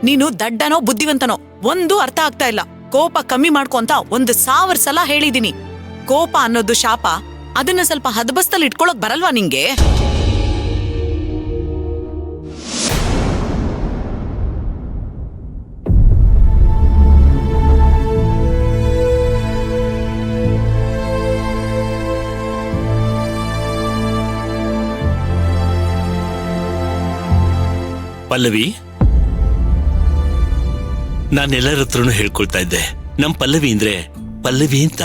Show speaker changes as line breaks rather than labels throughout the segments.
ನೀನು ದಡ್ಡನೋ ಬುದ್ಧಿವಂತನೋ ಒಂದು ಅರ್ಥ ಆಗ್ತಾ ಇಲ್ಲ. ಕೋಪ ಕಮ್ಮಿ ಮಾಡ್ಕೊ ಅಂತ 1000 ಸಲ ಹೇಳಿದೀನಿ. ಕೋಪ ಅನ್ನೋದು ಶಾಪ, ಅದನ್ನ ಸ್ವಲ್ಪ ಹದಬಸ್ತಲ್ಲಿ ಇಟ್ಕೊಳಕ್ ಬರಲ್ವಾ ನಿಂಗೆ?
ಪಲ್ಲವಿ, ನಾನೆಲ್ಲರ ಹತ್ರನೂ ಹೇಳ್ಕೊಳ್ತಾ ಇದ್ದೆ, ನಮ್ ಪಲ್ಲವಿ ಅಂದ್ರೆ ಪಲ್ಲವಿ ಅಂತ.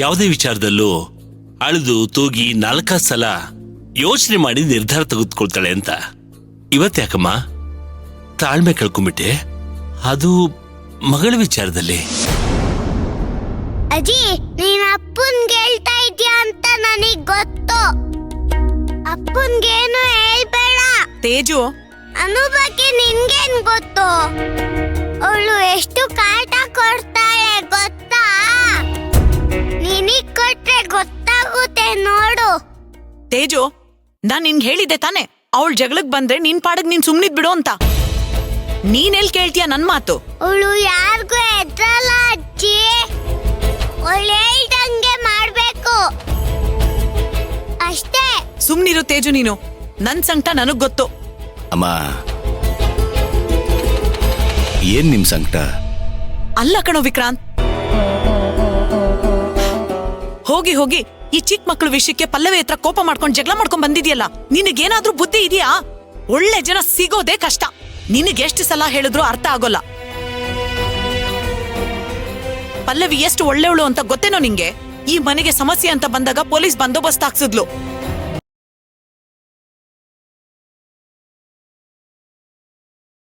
ಯಾವುದೇ ವಿಚಾರದಲ್ಲೂ ಅಳಿದು ತೂಗಿ 4 ಸಲ ಯೋಚನೆ ಮಾಡಿ ನಿರ್ಧಾರ ತೆಗೆದುಕೊಳ್ತಾಳೆ ಅಂತ. ಇವತ್ತ್ಯಾಕಮ್ಮ ತಾಳ್ಮೆ ಕಳ್ಕೊಂಡ್ಬಿಟ್ಟೆ? ಅದು ಮಗಳ ವಿಚಾರದಲ್ಲಿ.
ಅಜ್ಜಿ, ನೀನ್ ಅಪ್ಪನ್ಗೆ ಹೇಳ್ತಾ ಇದ್ಯಾ ಅಂತ ನನಗ್ ಗೊತ್ತು. ಅಪ್ಪನ್ಗೇನು ಹೇಳ್ಬೇಡ.
ತೇಜು,
ಅನು ಬಗ್ಗೆ ನಿನ್ಗೇನ್ ಗೊತ್ತು? ಅವಳು ಎಷ್ಟು ಕಾಟ ಕೊಡ್ತಾಳೆ ಗೊತ್ತಾ? ನಿನಗ್ ಕೊಟ್ರೆ ಗೊತ್ತಾಗುತ್ತೆ ನೋಡು.
ತೇಜು, ನಾನ್ ನಿನ್ಗೆ ಹೇಳಿದ್ದೆ ತಾನೆ, ಅವಳ ಜಗಳಕ್ ಬಂದ್ರೆ ನಿನ್ ಪಾಡಗ್ ನೀನ್ ಸುಮ್ನಿದ್ ಬಿಡು ಅಂತ. ನೀನೆಲ್ ಕೇಳ್ತೀಯ ನನ್ ಮಾತು?
ಅವಳು ಯಾರಿಗೂ ಎದ್ರಲ್ಲ ಅಜ್ಜಿ. ಅವಳು ಹೇಳ್ದಂಗೆ ಮಾಡ್ಬೇಕು ಅಷ್ಟೇ.
ಸುಮ್ನಿರು ತೇಜು, ನೀನು ನನ್ ಸಂಕಟ ನನಗ್ ಗೊತ್ತು.
ಅಮ್ಮ, ಏನ್ ನಿಮ್ ಸಂಕಟ?
ಅಲ್ಲ ಕಣೋ ವಿಕ್ರಾಂತ್, ಹೋಗಿ ಹೋಗಿ ಈ ಚಿಕ್ಕ ಮಕ್ಕಳ ವಿಷಯಕ್ಕೆ ಪಲ್ಲವಿ ಹತ್ರ ಕೋಪ ಮಾಡ್ಕೊಂಡ್ ಜಗಳ ಮಾಡ್ಕೊಂಡ್ ಬಂದಿದ್ಯಲ್ಲ, ನಿನಗೇನಾದ್ರೂ ಬುದ್ಧಿ ಇದೆಯಾ? ಒಳ್ಳೆ ಜನ ಸಿಗೋದೇ ಕಷ್ಟ. ನಿನಗೆ ಎಷ್ಟು ಸಲ ಹೇಳಿದ್ರು ಅರ್ಥ ಆಗೋಲ್ಲ. ಪಲ್ಲವಿ ಎಷ್ಟು ಒಳ್ಳೆವಳು ಅಂತ ಗೊತ್ತೇನೋ ನಿಂಗೆ? ಈ ಮನೆಗೆ ಸಮಸ್ಯೆ ಅಂತ ಬಂದಾಗ ಪೊಲೀಸ್ ಬಂದೋಬಸ್ತ್ ಹಾಕ್ಸಿದ್ಲು.